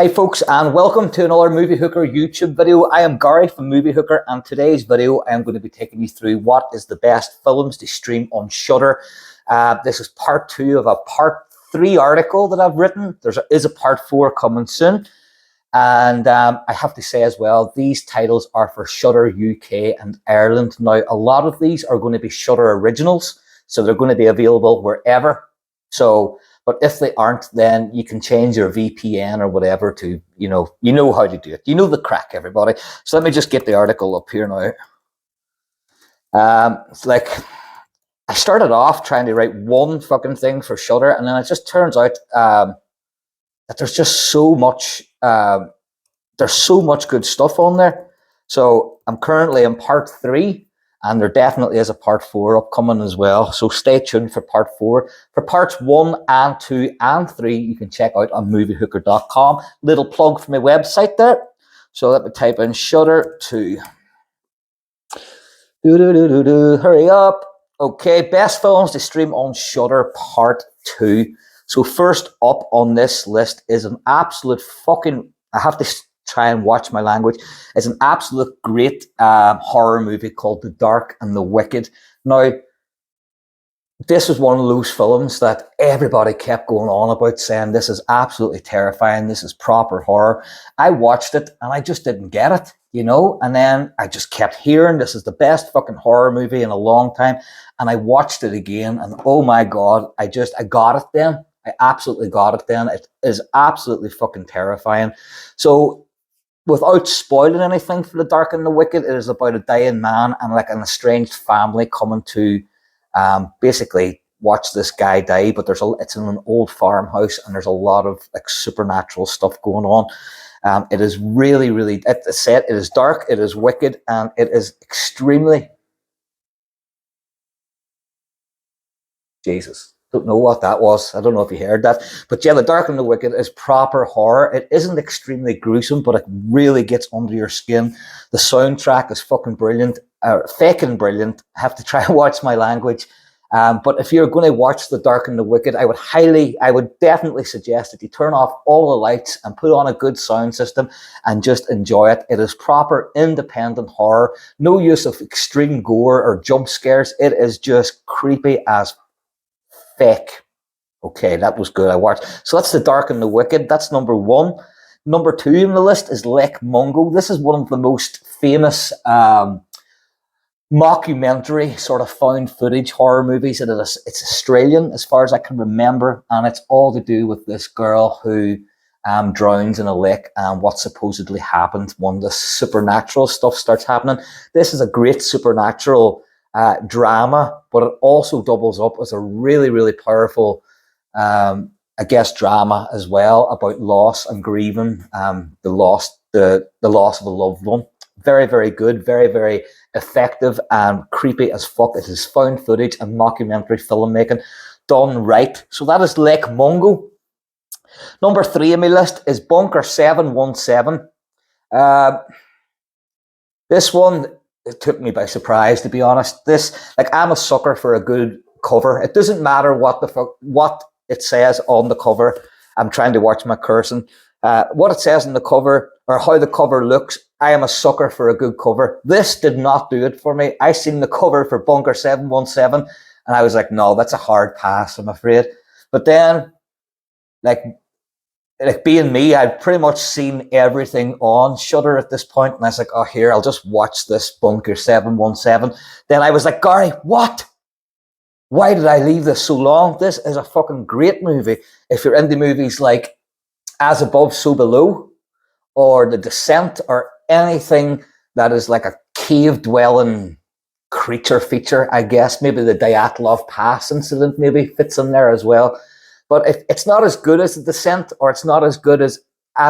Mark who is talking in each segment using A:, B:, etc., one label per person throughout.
A: Hi folks, and welcome to another Movie Hooker YouTube video. I am Gary from Movie Hooker, and today's video I am going to be taking you through what is the best films to stream on Shudder. This is part 2 of a part 3 article that I've written. There is a part 4 coming soon. And I have to say as well, these titles are for Shudder UK and Ireland. Now, a lot of these are going to be Shudder originals, so they're going to be available wherever. But if they aren't, then you can change your VPN or whatever to, you know how to do it. You know the crack, everybody. So let me just get the article up here now. It's like, I started off trying to write one fucking thing for Shudder, and then it just turns out that there's just so much, there's so much good stuff on there. So I'm currently in part 3. And there definitely is a part 4 upcoming as well. So stay tuned for part 4. For parts 1 and 2 and 3, you can check out on moviehooker.com. Little plug for my website there. So let me type in Shudder 2. Hurry up. Okay, best films to stream on Shudder part 2. So first up on this list is an absolute fucking, I have to try and watch my language. It's an absolute great horror movie called The Dark and the Wicked. Now, this was one of those films that everybody kept going on about, saying this is absolutely terrifying, this is proper horror. I watched it and I just didn't get it, you know, and then I just kept hearing this is the best fucking horror movie in a long time, and I watched it again, and oh my god, I got it then. I absolutely got it then. It is absolutely fucking terrifying. So without spoiling anything for The Dark and the Wicked, it is about a dying man and like an estranged family coming to basically watch this guy die. But it's in an old farmhouse, and there's a lot of like supernatural stuff going on. It is really, really, it's set. It is dark, it is wicked, and it is extremely. Jesus. Don't know what that was. I don't know if you heard that. But yeah, The Dark and the Wicked is proper horror. It isn't extremely gruesome, but it really gets under your skin. The soundtrack is fucking brilliant. Faking brilliant. I have to try and watch my language. But if you're going to watch The Dark and the Wicked, I would definitely suggest that you turn off all the lights and put on a good sound system and just enjoy it. It is proper independent horror. No use of extreme gore or jump scares. It is just creepy as fake. Okay, that was good. I watched. So that's The Dark and the Wicked. That's number 1. Number 2 on the list is Lake Mungo. This is one of the most famous mockumentary sort of found footage horror movies. It's Australian as far as I can remember, and it's all to do with this girl who drowns in a lake and what supposedly happened when the supernatural stuff starts happening. This is a great supernatural drama, but it also doubles up as a really, really powerful, I guess, drama as well about loss and grieving, the loss of a loved one. Very, very good, very, very effective and creepy as fuck. It is found footage and mockumentary filmmaking done right. So that is Lake Mungo. Number 3 on my list is Bunker 717. This one, it took me by surprise, to be honest. I'm a sucker for a good cover. It doesn't matter what it says on the cover. I'm trying to watch my cursing. What it says on the cover or how the cover looks, I am a sucker for a good cover. This did not do it for me. I seen the cover for Bunker 717 and I was like, no, that's a hard pass, I'm afraid. But then, like being me, I'd pretty much seen everything on Shudder at this point, and I was like, oh, here, I'll just watch this Bunker 717. Then I was like, Gary, what? Why did I leave this so long? This is a fucking great movie. If you're into movies like As Above, So Below, or The Descent, or anything that is like a cave-dwelling creature feature, I guess. Maybe the Dyatlov Pass incident maybe fits in there as well. But it's not as good as The Descent, or it's not as good as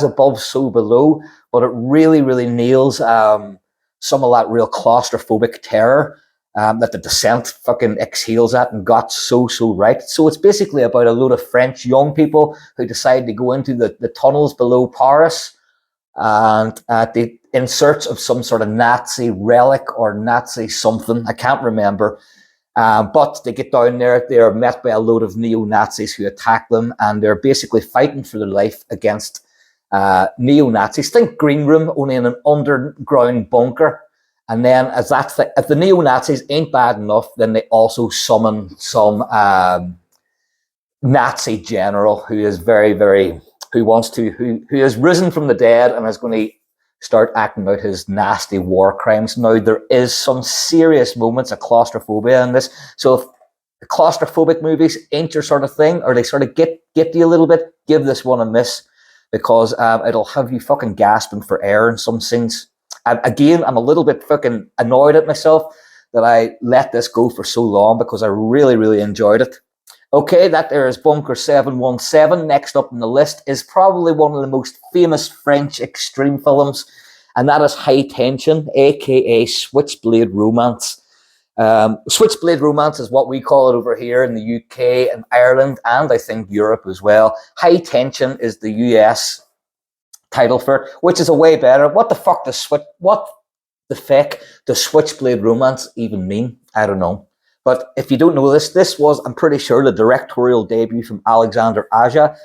A: Above, So Below, but it really, really nails some of that real claustrophobic terror that The Descent fucking exhales at and got so right. So it's basically about a load of French young people who decide to go into the tunnels below Paris and in search of some sort of Nazi relic or Nazi something. I can't remember. But they get down there, they are met by a load of neo-Nazis who attack them, and they're basically fighting for their life against neo-Nazis. Think Green Room, only in an underground bunker. And then if the neo-Nazis ain't bad enough, then they also summon some Nazi general who is who has risen from the dead and is going to start acting out his nasty war crimes. Now, there is some serious moments of claustrophobia in this. So if the claustrophobic movies ain't your sort of thing, or they sort of get you a little bit, give this one a miss, because it'll have you fucking gasping for air in some scenes. Again, I'm a little bit fucking annoyed at myself that I let this go for so long, because I really, really enjoyed it. Okay, that there is Bunker 717. Next up on the list is probably one of the most famous French extreme films, and that is High Tension, aka Switchblade Romance. Switchblade Romance is what we call it over here in the UK and Ireland, and I think Europe as well. High Tension is the US title for it, which is a way better. What the fuck does Switchblade Romance even mean? I don't know. But if you don't know this was, I'm pretty sure, the directorial debut from Alexander Aja,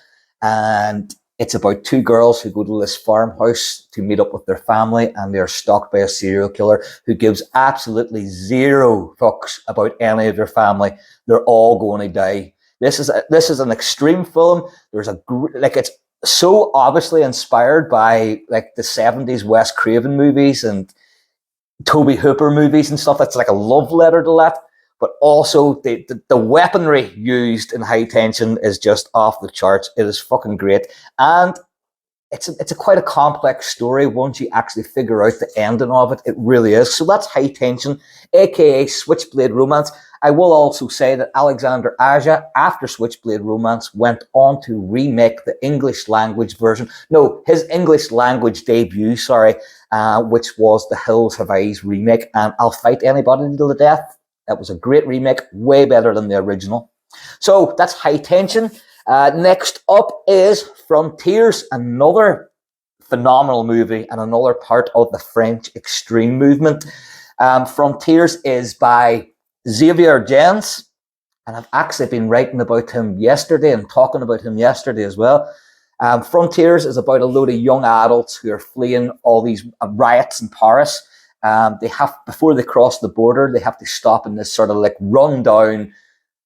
A: and it's about two girls who go to this farmhouse to meet up with their family, and they're stalked by a serial killer who gives absolutely zero fucks about any of their family. They're all going to die. This is an extreme film. It's so obviously inspired by like the 70s Wes Craven movies and Tobe Hooper movies and stuff. That's like a love letter to that. But also the weaponry used in High Tension is just off the charts. It is fucking great. And it's quite a complex story once you actually figure out the ending of it. It really is. So that's High Tension, aka Switchblade Romance. I will also say that Alexander Aja, after Switchblade Romance, went on to remake the English language version. No, his English language debut, which was the Hills Have Eyes remake, and I'll Fight Anybody to the Death. That was a great remake, way better than the original. So that's High Tension. Next up is Frontiers, another phenomenal movie and another part of the French extreme movement. Frontiers is by Xavier Gens, and I've actually been writing about him yesterday and talking about him yesterday as well. Frontiers is about a load of young adults who are fleeing all these riots in Paris. Before they cross the border, they have to stop in this sort of like rundown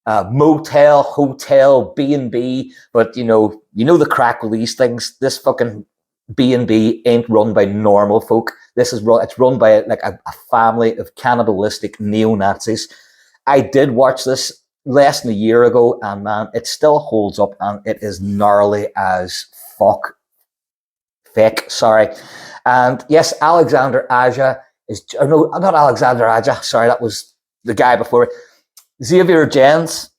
A: motel, hotel, B&B. But you know the crack with these things. This fucking B&B ain't run by normal folk. It's run by like a family of cannibalistic neo-Nazis. I did watch this less than a year ago, and man, it still holds up, and it is gnarly as fuck. And yes, Alexander Aja not Alexander Aja. Sorry, that was the guy before it. Xavier Gens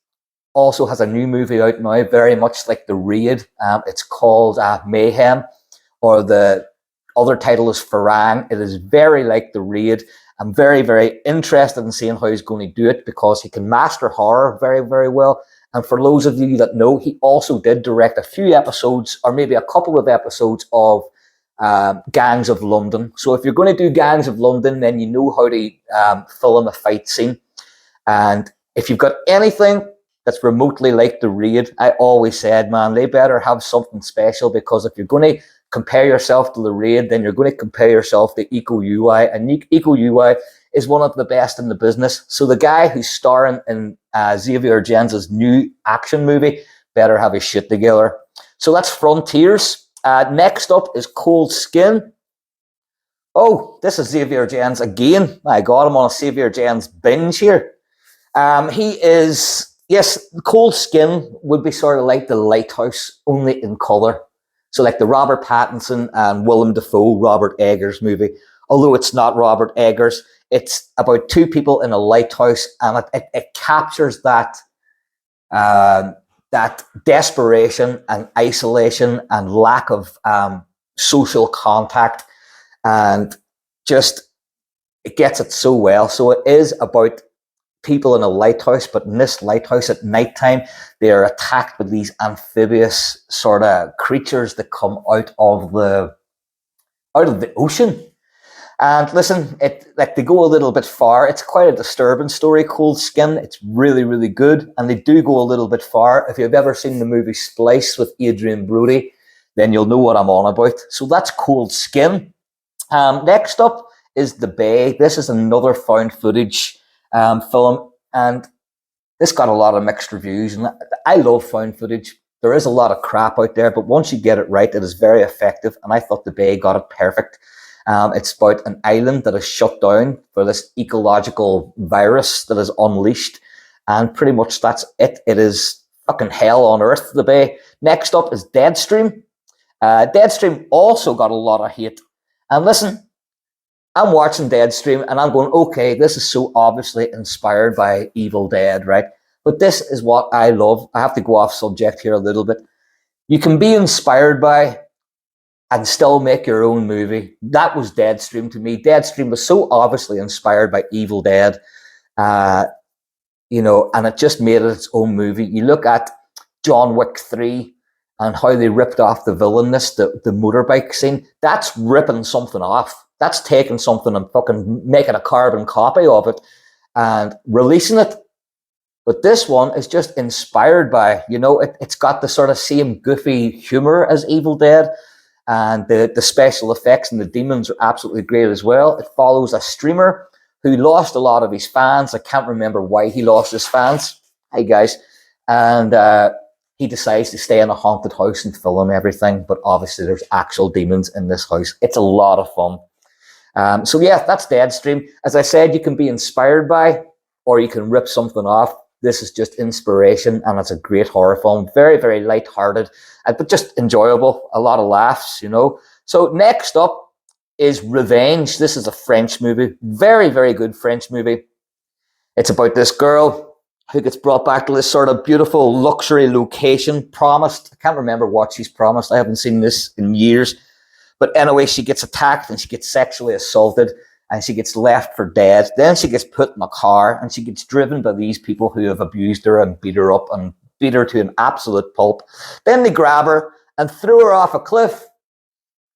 A: also has a new movie out now, very much like The Raid. It's called Mayhem, or the other title is Farang. It is very like The Raid. I'm very, very interested in seeing how he's going to do it, because he can master horror very, very well. And for those of you that know, he also did direct a few episodes, or maybe a couple of episodes of Gangs of London. So if you're going to do Gangs of London, then you know how to film a fight scene. And if you've got anything that's remotely like The Raid, I always said, man, they better have something special, because if you're going to compare yourself to The Raid, then you're going to compare yourself to Eco UI, and Eco UI is one of the best in the business. So the guy who's starring in Xavier Gens' new action movie better have his shit together. So that's Frontiers. Next up is Cold Skin. Oh, this is Xavier Gens again. My God, I'm on a Xavier Gens binge here. Cold Skin would be sort of like The Lighthouse, only in colour. So like the Robert Pattinson and Willem Dafoe, Robert Eggers movie. Although it's not Robert Eggers, it's about two people in a lighthouse, and it captures that desperation and isolation and lack of social contact, and just it gets it so well. So it is about people in a lighthouse, but in this lighthouse at nighttime, they are attacked with these amphibious sort of creatures that come out of the ocean. And listen, they go a little bit far. It's quite a disturbing story, Cold Skin. It's really, really good. And they do go a little bit far. If you've ever seen the movie Splice with Adrian Brody, then you'll know what I'm on about. So that's Cold Skin. Next up is The Bay. This is another found footage film, and this got a lot of mixed reviews. And I love found footage. There is a lot of crap out there, but once you get it right, it is very effective. And I thought The Bay got it perfect. It's about an island that is shut down for this ecological virus that is unleashed. And pretty much that's it. It is fucking hell on earth, The Bay. Next up is Deadstream. Deadstream also got a lot of hate. And listen, I'm watching Deadstream and I'm going, okay, this is so obviously inspired by Evil Dead, right? But this is what I love. I have to go off subject here a little bit. You can be inspired by and still make your own movie. That was Deadstream to me. Deadstream was so obviously inspired by Evil Dead, you know, and it just made it its own movie. You look at John Wick 3 and how they ripped off the villainous, the motorbike scene. That's ripping something off. That's taking something and fucking making a carbon copy of it and releasing it. But this one is just inspired by, you know, it's got the sort of same goofy humor as Evil Dead. And the special effects and the demons are absolutely great as well. It follows a streamer who lost a lot of his fans. I can't remember why he lost his fans. Hey, guys. And he decides to stay in a haunted house and film everything. But obviously, there's actual demons in this house. It's a lot of fun. So, yeah, that's Deadstream. As I said, you can be inspired by or you can rip something off. This is just inspiration, and it's a great horror film. Very, very light-hearted, but just enjoyable. A lot of laughs, you know. So next up is Revenge. This is a French movie. Very, very good French movie. It's about this girl who gets brought back to this sort of beautiful luxury location, promised. I can't remember what she's promised. I haven't seen this in years. But anyway, she gets attacked and she gets sexually assaulted. And she gets left for dead. Then she gets put in a car and she gets driven by these people who have abused her and beat her up and beat her to an absolute pulp. Then they grab her and throw her off a cliff.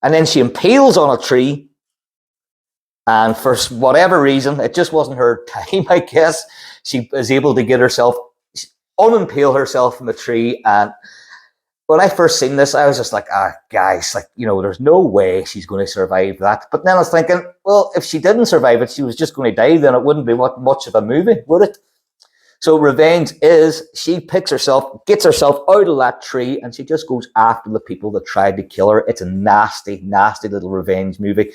A: And then she impales on a tree. And for whatever reason, it just wasn't her time, I guess. She is able to get herself, unimpale herself from a tree. And when I first seen this, I was just like, guys, like, you know, there's no way she's going to survive that. But then I was thinking, well, if she didn't survive it, she was just going to die, then it wouldn't be much of a movie, would it? So Revenge is, she picks herself, gets herself out of that tree, and she just goes after the people that tried to kill her. It's a nasty, nasty little revenge movie.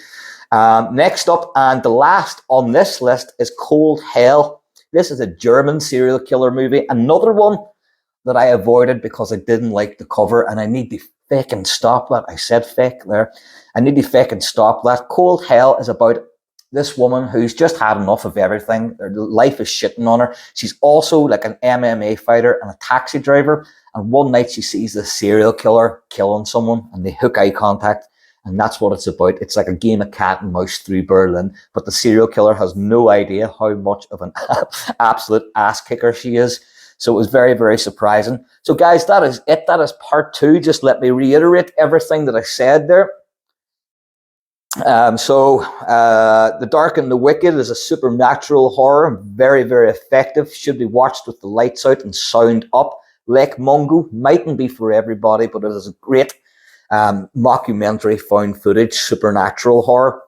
A: Next up, and the last on this list, is Cold Hell. This is a German serial killer movie. Another one that I avoided because I didn't like the cover, and I need to fucking stop that. I said fake there. I need to fucking stop that. Cold Hell is about this woman who's just had enough of everything. Her life is shitting on her. She's also like an MMA fighter and a taxi driver. And one night she sees this serial killer killing someone, and they hook eye contact. And that's what it's about. It's like a game of cat and mouse through Berlin. But the serial killer has no idea how much of an absolute ass kicker she is. So it was very, very surprising. So guys, that is it. That is part 2. Just let me reiterate everything that I said there. The Dark and the Wicked is a supernatural horror. Very, very effective. Should be watched with the lights out and sound up. Lake Mungo mightn't be for everybody, but it is a great mockumentary found footage, supernatural horror.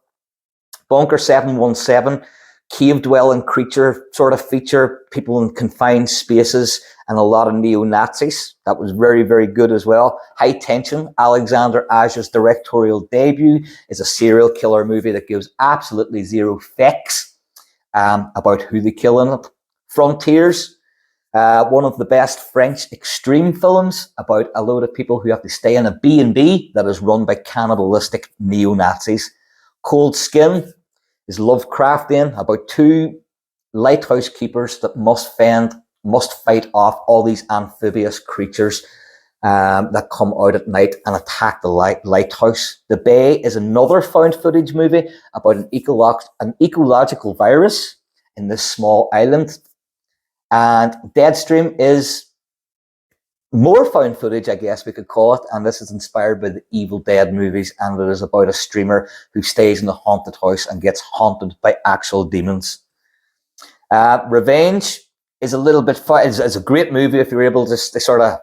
A: Bunker 717. Cave-dwelling creature sort of feature, people in confined spaces, and a lot of neo-Nazis. That was very, very good as well. High Tension, Alexander Aja's directorial debut, is a serial killer movie that gives absolutely zero facts about who they kill in it. Frontiers, one of the best French extreme films about a load of people who have to stay in a B&B that is run by cannibalistic neo-Nazis. Cold Skin is Lovecraftian, about 2 lighthouse keepers that must fight off all these amphibious creatures that come out at night and attack the lighthouse. The Bay is another found footage movie about an ecological virus in this small island. And Deadstream is more found footage, I guess we could call it, and this is inspired by the Evil Dead movies, and it is about a streamer who stays in the haunted house and gets haunted by actual demons. Revenge is a little bit fun. It's a great movie if you're able to sort of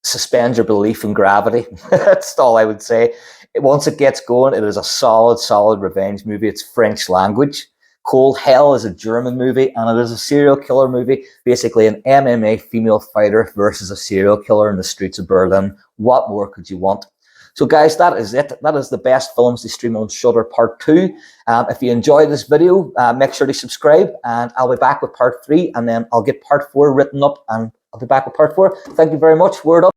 A: suspend your belief in gravity. That's all I would say. Once it gets going, it is a solid revenge movie. It's French language. Cold Hell is a German movie, and it is a serial killer movie. Basically, an MMA female fighter versus a serial killer in the streets of Berlin. What more could you want? So guys, that is it. That is the best films to stream on Shudder Part 2. If you enjoyed this video, make sure to subscribe, and I'll be back with Part 3, and then I'll get Part 4 written up, and I'll be back with Part 4. Thank you very much. Word up.